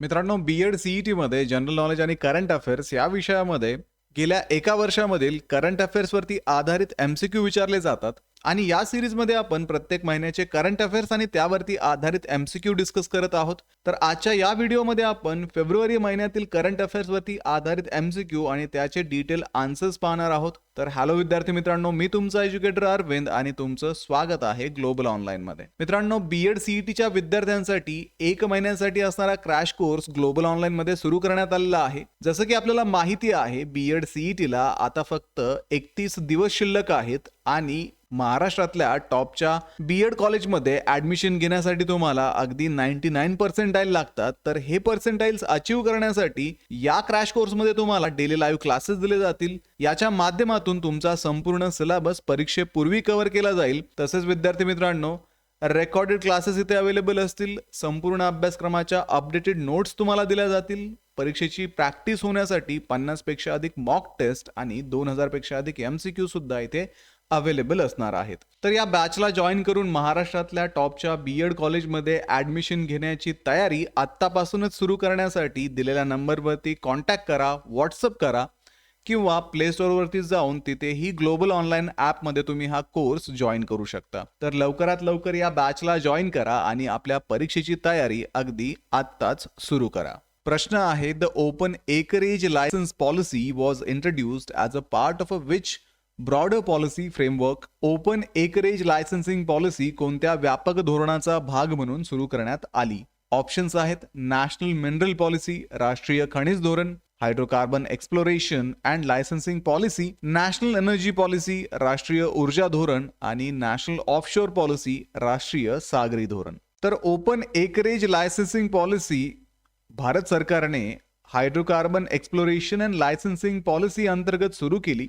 मित्रांनो, B.Ed सी-ई-टीमध्ये general knowledge आणि current affairs या विषयामध्ये गेल्या एका वर्षामधील करंट अफेअर्सवरती आधारित एमसीक्यू विचारले जातात आणि या सिरीजमध्ये आपण प्रत्येक महिन्याचे करंट अफेअर्स आणि त्यावरती आधारित एमसीक्यू डिस्कस करत आहोत. तर आजच्या या व्हिडिओमध्ये आपण फेब्रुवारी महिन्यातील करंट अफेअर्सवरती आधारित एमसीक्यू आणि त्याचे डिटेल आन्सर्स पाहणार आहोत. तर हॅलो विद्यार्थी मित्रांनो, मी तुमचा एज्युकेटर अरविंद आणि तुमचं स्वागत आहे ग्लोबल ऑनलाईन मध्ये. मित्रांनो, बी-एड सी-ई-टीच्या विद्यार्थ्यांसाठी एक महिन्यासाठी असणारा क्रॅश कोर्स ग्लोबल ऑनलाईन मध्ये सुरू करण्यात आलेला आहे. जसं की आपल्याला माहिती आहे, बी-एड सी-ई-टीला आता फक्त 31 दिवस शिल्लक आहेत आणि महाराष्ट्रातल्या टॉपच्या बी-एड कॉलेजमध्ये ऍडमिशन घेण्यासाठी तुम्हाला अगदी 99 पर्सेंटाईल लागतात. तर हे पर्सेंटाईल्स अचीव करण्यासाठी या क्रॅश कोर्समध्ये तुम्हाला डेली लाईव्ह क्लासेस दिले जातील. याच्या माध्यमातून तुमचा संपूर्ण सिलेबस परीक्षेपूर्वी कव्हर केला जाईल. तसेच विद्यार्थी मित्रांनो, रेकॉर्डेड क्लासेस इथे अवेलेबल असतील. संपूर्ण अभ्यासक्रमाच्या अपडेटेड नोट्स तुम्हाला दिल्या जातील. परीक्षेची प्रॅक्टिस होण्यासाठी 50 पेक्षा अधिक मॉक टेस्ट आणि 2000 पेक्षा अधिक एमसीक्यू सुद्धा इथे अवेलेबल असणार आहेत. तर या बॅचला जॉईन करून महाराष्ट्रातल्या टॉपच्या बी-एड कॉलेजमध्ये ऍडमिशन घेण्याची तयारी आत्तापासूनच सुरू करण्यासाठी दिलेल्या नंबरवरती कॉन्टॅक्ट करा, व्हॉट्सअप करा किंवा प्ले स्टोअरवरती जाऊन तिथेही ग्लोबल ऑनलाईन ॲपमध्ये तुम्ही हा कोर्स जॉईन करू शकता. तर लवकरात लवकर या बॅचला जॉईन करा आणि आपल्या परीक्षेची तयारी अगदी आत्ताच सुरू करा. प्रश्न आहे, the open acreage licence policy was introduced as a part of a which broader policy framework. Open acreage licensing policy कोणत्या व्यापक धोरणाचा भाग म्हणून सुरू करण्यात आली? ऑप्शन्स आहेत नॅशनल मिनरल पॉलिसी, राष्ट्रीय खनिज धोरण, hydrocarbon exploration and licensing policy, national energy policy, राष्ट्रीय ऊर्जा धोरण आणि नॅशनल ऑफशोर पॉलिसी, राष्ट्रीय सागरी धोरण. तर open acreage licensing policy Bharat सरकारने hydrocarbon exploration and licensing policy अंतर्गत सुरू केली.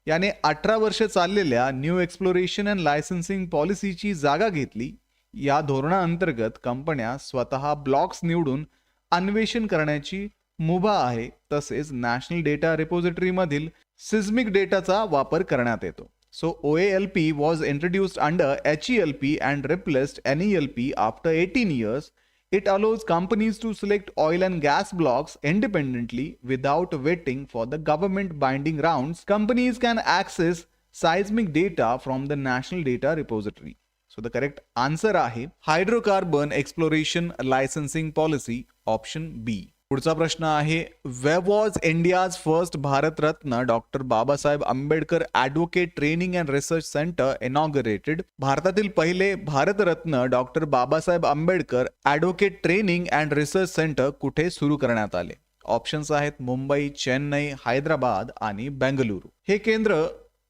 याने 18 वर्ष चाललेल्या न्यू एक्सप्लोरेशन अँड लायसन्सिंग पॉलिसीची जागा घेतली. या धोरणाअंतर्गत कंपन्या स्वतः ब्लॉक्स निवडून अन्वेषण करण्याची मुभा आहे. तसेच नॅशनल डेटा रिपॉझिटरी मधील सिस्मिक डेटाचा वापर करण्यात येतो. So OALP was introduced under HELP and replaced NELP after 18 years. It allows companies to select oil and gas blocks independently without waiting for the government binding rounds. Companies can access seismic data from the National Data Repository. So the correct answer आहे hydrocarbon exploration licensing policy, option B. पुढचा प्रश्न आहे, where was India's first Bharat Ratna doctor Babasaheb Ambedkar advocate training and research centre inaugurated? भारतातील पहिले Bharat Ratna doctor Babasaheb Ambedkar advocate training and research centre कुठे सुरू करण्यात आले? ऑप्शन्स आहेत मुंबई, चेन्नई, हैदराबाद आणि बेंगलुरू. हे केंद्र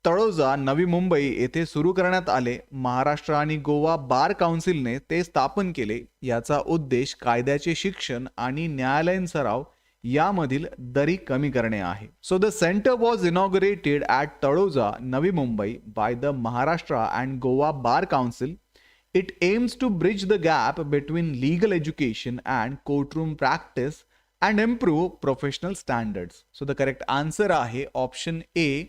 तळोजा, नवी मुंबई येथे सुरू करण्यात आले. महाराष्ट्र आणि गोवा बार काउन्सिलने ते स्थापन केले. याचा उद्देश कायद्याचे शिक्षण आणि न्यायालयीन सराव यामधील दरी कमी करणे आहे. So the centre was inaugurated at Taloja, Navi Mumbai by the Maharashtra and Goa bar council. It aims to bridge the gap between legal education and courtroom practice and improve professional standards. So the correct answer आहे option A,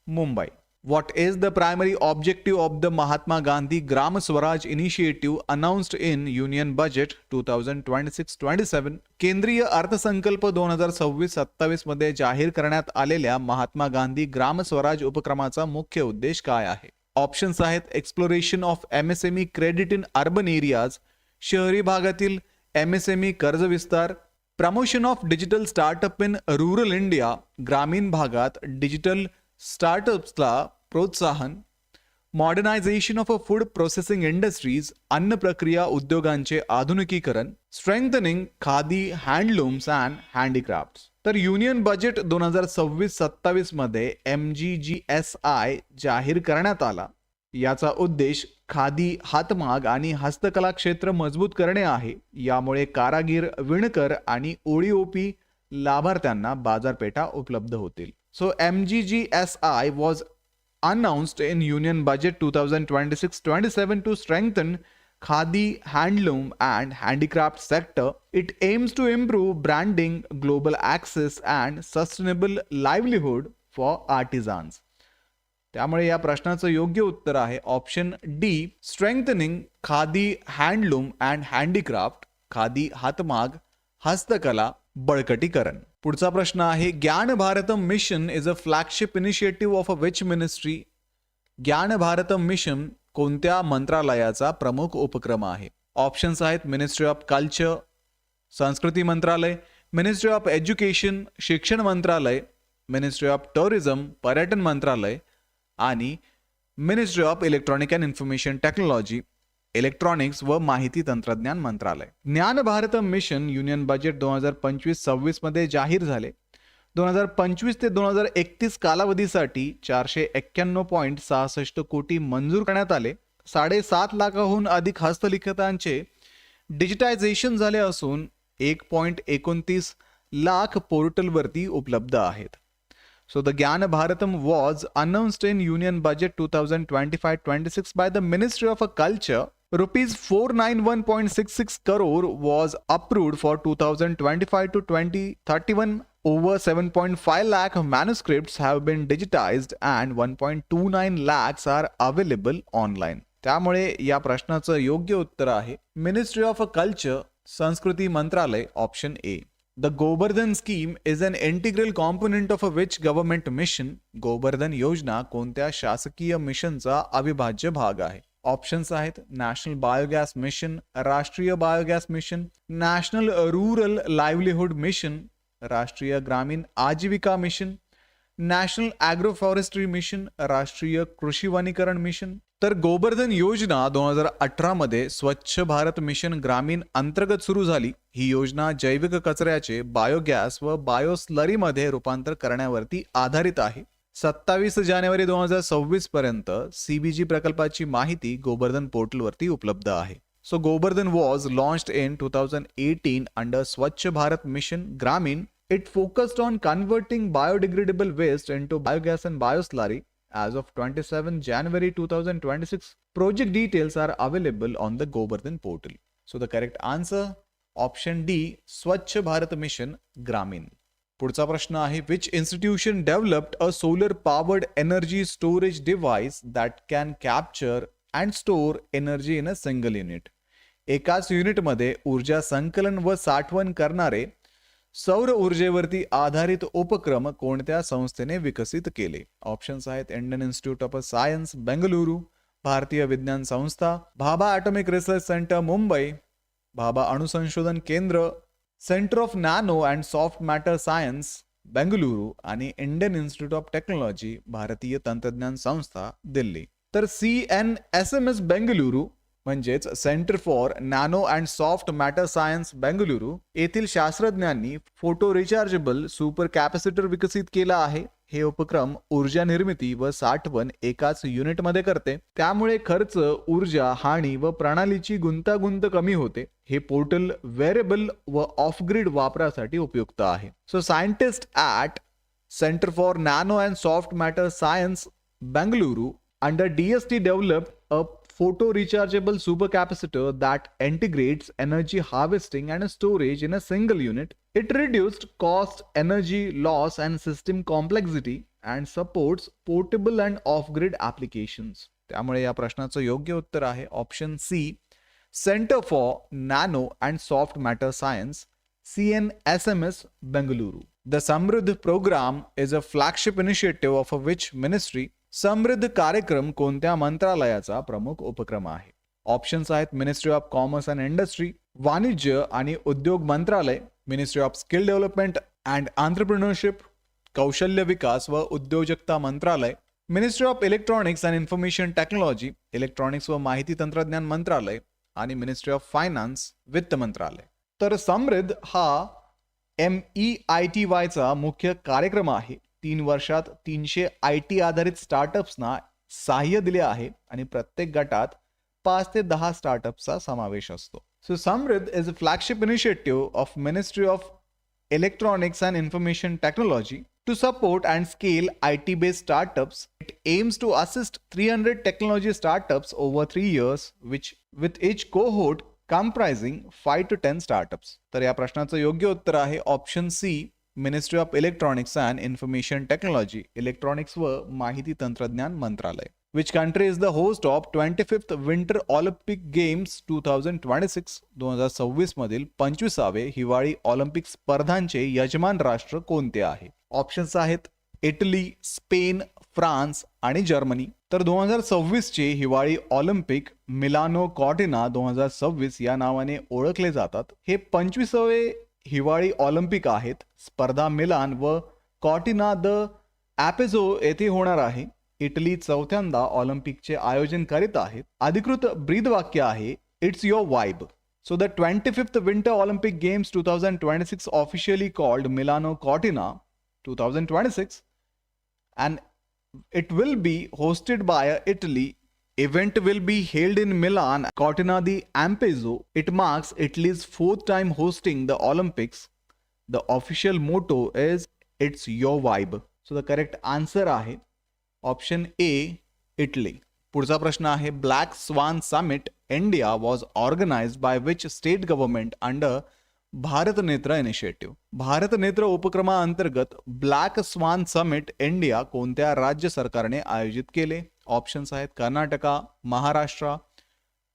Mumbai. What is the primary objective of the Mahatma Gandhi Gram Swaraj Initiative announced in Union Budget 2026-27? केंद्रीय अर्थसंकल्प 2026-27 मध्ये जाहीर करण्यात आलेल्या महात्मा गांधी ग्राम स्वराज उपक्रमाचा मुख्य उद्देश काय आहे? ऑप्शन्स आहेत exploration of MSME credit in urban areas, शहरी भागातील MSME कर्ज विस्तार, promotion of digital startup in rural India, ग्रामीण भागात डिजिटल स्टार्टअप्सला प्रोत्साहन, modernisation of a food processing industries, अन्न प्रक्रिया उद्योगांचे आधुनिकीकरण, स्ट्रेंथनिंग खादी हँडलूम्स अँड हँडीक्राफ्ट्स. तर युनियन बजेट 2026-27 मध्ये MGGSI जाहीर करण्यात आला. याचा उद्देश खादी, हातमाग आणि हस्तकला क्षेत्र मजबूत करणे आहे. यामुळे कारागीर, विणकर आणि ODOP लाभार्थ्यांना बाजारपेठा उपलब्ध होतील. So MGGSI was announced in Union Budget 2026-27 to strengthen Khadi, handloom and handicraft sector. It aims to improve branding, global access and sustainable livelihood for artisans. त्यामुळे या प्रश्नाचं योग्य उत्तर आहे option D, strengthening khadi, handloom and handicraft. Khadi, हातमाग हस्तकला बळकटीकरण. पुढचा प्रश्न आहे ज्ञान Bharatam mission is a flagship initiative of a which ministry. ज्ञान भारतम मिशन कोणत्या मंत्रालयाचा प्रमुख उपक्रम आहे? ऑप्शन्स आहेत मिनिस्ट्री ऑफ कल्चर, संस्कृती मंत्रालय, मिनिस्ट्री ऑफ एज्युकेशन, शिक्षण मंत्रालय, मिनिस्ट्री ऑफ टुरिझम, पर्यटन मंत्रालय आणि ministry of electronic and information technology, electronics व माहिती तंत्रज्ञान मंत्रालय. ज्ञान भारतम मिशन युनियन बजेट 2025-26 मध्ये जाहीर झाले. 2025 ते 2031 कालावधीसाठी 491.66 कोटी मंजूर करण्यात आले. 7.5 लाखाहून अधिक हस्तलिखितांचे डिजिटायझेशन झाले असून 1.29 लाख पोर्टलवरती उपलब्ध आहेत. So the Gyan Bharatam was announced in Union Budget 2025-26 by the Ministry of Culture. Rupees 491.66 crore was approved for 2025 to 2031. Over 7.5 lakh manuscripts have been digitized and 1.29 lakhs are available online. त्यामुळे या प्रश्नाचं योग्य उत्तर आहे ministry of culture, संस्कृती मंत्रालय, option A. The Govardhan scheme is an integral component of a which government mission? Govardhan योजना कोणत्या शासकीय मिशनचा अविभाज्य भाग आहे? ऑप्शन्स आहेत नॅशनल बायोगॅस मिशन, राष्ट्रीय biogas mission, national rural livelihood mission, राष्ट्रीय ग्रामीण आजीविका mission, national agro forestry mission, राष्ट्रीय कृषी वनीकरण मिशन. तर गोवर्धन योजना 2018 मध्ये स्वच्छ भारत मिशन ग्रामीण अंतर्गत सुरू झाली. ही योजना जैविक कचऱ्याचे बायोगॅस व बायोस्लरीमध्ये रूपांतर करण्यावरती आधारित आहे. 27 जानेवारी 2026 पर्यंत CBG प्रकल्पाची माहिती गोवर्धन पोर्टलवरती उपलब्ध आहे. So Govardhan was launched in 2018 under स्वच्छ भारत मिशन ग्रामीण. It focused on converting biodegradable waste into biogas and bioslurry. As of 27 January 2026, project details are available on the Govardhan portal. So the correct answer, option D, Swachh Bharat Mission Gramin. पुढचा प्रश्न आहे which institution developed a solar powered energy storage device that can capture and store energy in a single unit. एकाच युनिटमध्ये ऊर्जा संकलन व साठवण करणारे सौर ऊर्जेवरती आधारित उपक्रम कोणत्या संस्थेने विकसित केले? ऑप्शन्स आहेत Indian institute of science Bengaluru, भारतीय विज्ञान संस्था, Bhabha atomic research centre Mumbai, Bhabha अणुसंशोधन केंद्र, centre of nano and soft matter science Bengaluru आणि इंडियन इन्स्टिट्यूट ऑफ टेक्नॉलॉजी, भारतीय तंत्रज्ञान संस्था दिल्ली. तर CNSMS बेंगलुरू म्हणजेच centre for nano and soft matter science Bengaluru येथील शास्त्रज्ञांनी फोटो रिचार्जेबल सुपर कॅपॅसिटर विकसित केला आहे. हे उपक्रम ऊर्जा निर्मिती व साठवण एकाच युनिटमध्ये करते. त्यामुळे खर्च, ऊर्जा हानी व प्रणालीची गुंतागुंत कमी होते. हे पोर्टल वेअरेबल व ऑफ ग्रिड वापरासाठी उपयुक्त आहे. So scientist at centre for nano and soft matter science Bengaluru under DST developed a photo rechargeable supercapacitor that integrates energy harvesting and storage in a single unit. It reduced cost, energy loss and system complexity and supports portable and off-grid applications. त्यामुळे या प्रश्नाचं योग्य उत्तर आहे option C, centre for nano and soft matter science, CNSMS Bengaluru. The Samriddh program is a flagship initiative of a which ministry? समृद्ध कार्यक्रम कोणत्या मंत्रालयाचा प्रमुख उपक्रम आहे? ऑप्शन्स आहेत ministry of commerce and industry, वाणिज्य आणि उद्योग मंत्रालय, ministry of skill development and entrepreneurship, कौशल्य विकास व उद्योजकता मंत्रालय, ministry of electronics and information technology, electronics व माहिती तंत्रज्ञान मंत्रालय आणि मिनिस्ट्री ऑफ फायनान्स, वित्त मंत्रालय. तर समृद्ध हा MEITYचा मुख्य कार्यक्रम आहे. 3 वर्षात 300 IT आधारित स्टार्टअप्सना सहाय्य दिले आहे आणि प्रत्येक गटात 5 ते 10 स्टार्टअप्सचा समावेश असतो. सो समृद्ध is a flagship initiative of ministry of electronics and information technology to support and scale IT-based startups. It aims to assist 300 technology startups over 3 years, which with each cohort comprising 5 to 10 startups. तर या प्रश्नाचं योग्य उत्तर आहे option C, ministry of electronics and information technology, electronics व माहिती तंत्रज्ञान मंत्रालय. Which country is the host of 25th Winter Olympic Games 2026? 2026 मधील 25वे हिवाळी ऑलिम्पिक स्पर्धांचे यजमान राष्ट्र कोणते आहे? ऑप्शन्स आहेत इटली, स्पेन, फ्रान्स आणि जर्मनी. तर 2026 चे हिवाळी ऑलिम्पिक मिलानो कॉर्टिना 2026 या नावाने ओळखले जातात. हे 25वे हिवाळी ऑलिम्पिक आहेत. स्पर्धा मिलान व कॉर्टिना द ॲपेझो येथे होणार आहे. इटली चौथ्यांदा ऑलिम्पिकचे आयोजन करीत आहेत. अधिकृत ब्रीदवाक्य आहे it's your vibe. So the 25th Winter Olympic Games 2026 officially called Milano Cortina 2026 and it will be hosted by Italy. Event will be held in Milan, Cortina di Ampezzo. It marks Italy's 4th time hosting the Olympics. The official motto is it's your vibe. So the correct answer आहे option A Italy. पुढचा प्रश्न आहे black swan summit India was organised by which state government under Bharat Netra initiative. Bharat नेत्र उपक्रमाअंतर्गत black swan summit India कोणत्या राज्य सरकारने आयोजित केले? ऑप्शन्स आहेत कर्नाटका, महाराष्ट्र,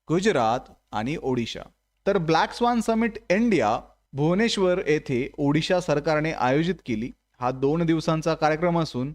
गुजरात आणि ओडिशा. तर black swan summit India Bhubaneswar येथे ओडिशा सरकारने आयोजित केली. हा 2 दिवसांचा कार्यक्रम असून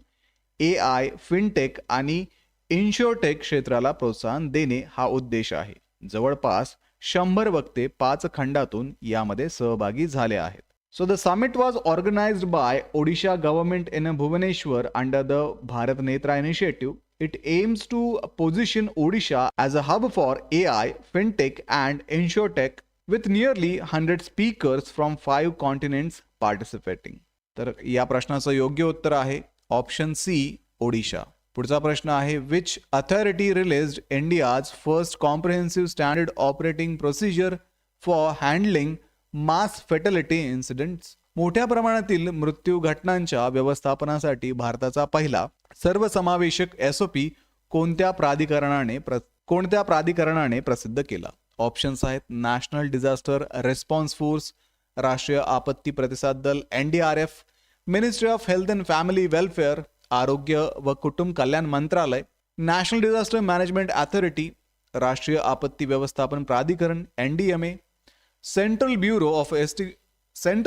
AI, फिनटेक आणि इन्शुरटेक क्षेत्राला प्रोत्साहन देणे हा उद्देश आहे. जवळपास 100 वक्ते 5 खंडातून यामध्ये सहभागी झाले आहेत. So the summit was organised by Odisha government in Bhubaneswar under the Bharat Netra initiative. It aims to position Odisha as a hub for AI, fintech and insurtech with nearly 100 speakers from 5 continents participating. तर या प्रश्नाचं योग्य उत्तर आहे ऑप्शन सी ओडिशा. पुढचा प्रश्न आहे which authority released India's first comprehensive standard operating procedure for handling mass fatality incidents. मोठ्या प्रमाणातील मृत्यू घटनांच्या व्यवस्थापनासाठी भारताचा पहिला सर्वसमावेशक SOP कोणत्या प्राधिकरणाने प्रसिद्ध केला? ऑप्शन्स आहेत नॅशनल डिझास्टर रिस्पॉन्स फोर्स, राष्ट्रीय आपत्ती प्रतिसाद दल NDRF, ministry of health and family welfare, आरोग्य व कुटुंब कल्याण मंत्रालय, नॅशनल डिझास्टर मॅनेजमेंट अथॉरिटी, राष्ट्रीय आपत्ती व्यवस्थापन प्राधिकरण NDMA, central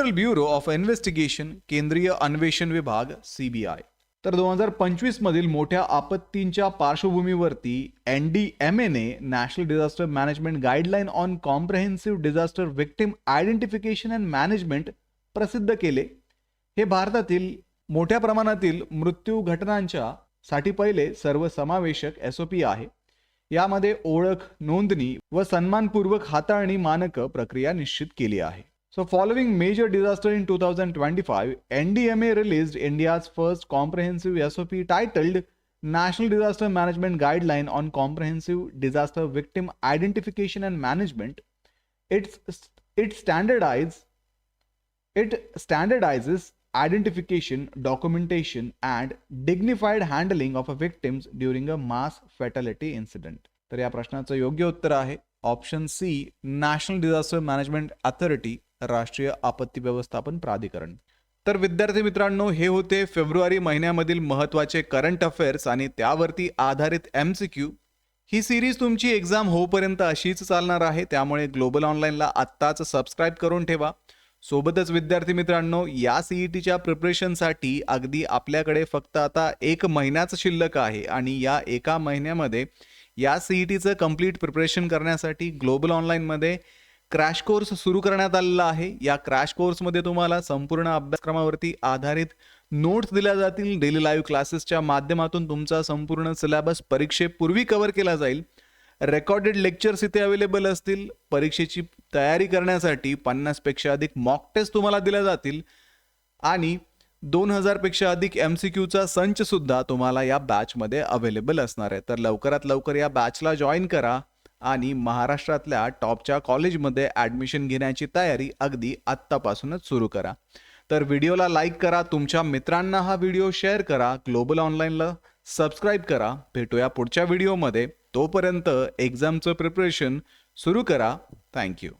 bureau of investigation, केंद्रीय अन्वेषण विभाग CBI. तर 2025 मधील मोठ्या आपत्तींच्या पार्श्वभूमीवरती NDMA ने national disaster management guideline on comprehensive disaster victim identification and management प्रसिद्ध केले. हे भारतातील मोठ्या प्रमाणातील मृत्यू घटनांच्या साठी पहिले सर्वसमावेशक SOP आहे. यामध्ये ओळख, नोंदणी व सन्मानपूर्वक हाताळणी मानक प्रक्रिया निश्चित केली आहे. So following major disaster in 2025, NDMA released India's first comprehensive SOP titled National Disaster Management Guideline on Comprehensive Disaster Victim Identification and Management. It standardizes identification, documentation and dignified handling of victims during a mass fatality incident. तर या प्रश्नाचं योग्य उत्तर आहे option C national disaster management authority, राष्ट्रीय आपत्ती व्यवस्थापन प्राधिकरण. तर विद्यार्थी मित्रांनो, हे होते फेब्रुवारी महिन्यामधील महत्त्वाचे करंट अफेअर्स आणि त्यावरती आधारित MCQ. ही सिरीज तुमची एक्झाम होईपर्यंत अशीच चालणार आहे, त्यामुळे ग्लोबल ऑनलाईनला आत्ताच सबस्क्राईब करून ठेवा. सोबतच विद्यार्थी मित्रांनो, या CETच्या प्रिपरेशनसाठी अगदी आपल्याकडे फक्त आता 1 महिनाच शिल्लक आहे आणि या 1 महिन्यामध्ये या CETचं कंप्लीट प्रिपरेशन करण्यासाठी ग्लोबल ऑनलाईनमध्ये क्रॅश कोर्स सुरू करण्यात आलेला आहे. या क्रॅश कोर्समध्ये तुम्हाला संपूर्ण अभ्यासक्रमावरती आधारित नोट्स दिल्या जातील. डेली लाईव्ह क्लासेसच्या माध्यमातून तुमचा संपूर्ण सिलेबस परीक्षेपूर्वी कव्हर केला जाईल. रेकॉर्डेड लेक्चर्स इथे अवेलेबल असतील. परीक्षेची तयारी करण्यासाठी 50 पेक्षा अधिक मॉक टेस्ट तुम्हाला दिल्या जातील आणि 2000 पेक्षा अधिक MCQचा संच सुद्धा तुम्हाला या बॅचमध्ये अवेलेबल असणार आहे. तर लवकरात लवकर या बॅचला जॉईन करा आणि महाराष्ट्रातल्या टॉपच्या कॉलेजमध्ये ॲडमिशन घेण्याची तयारी अगदी आत्तापासूनच सुरू करा. तर व्हिडिओला लाईक करा, तुमच्या मित्रांना हा व्हिडिओ शेअर करा, ग्लोबल ऑनलाईनला सबस्क्राईब करा. भेटूया पुढच्या व्हिडिओमध्ये. तोपर्यंत एक्झामचं प्रिपरेशन सुरू करा. थँक्यू.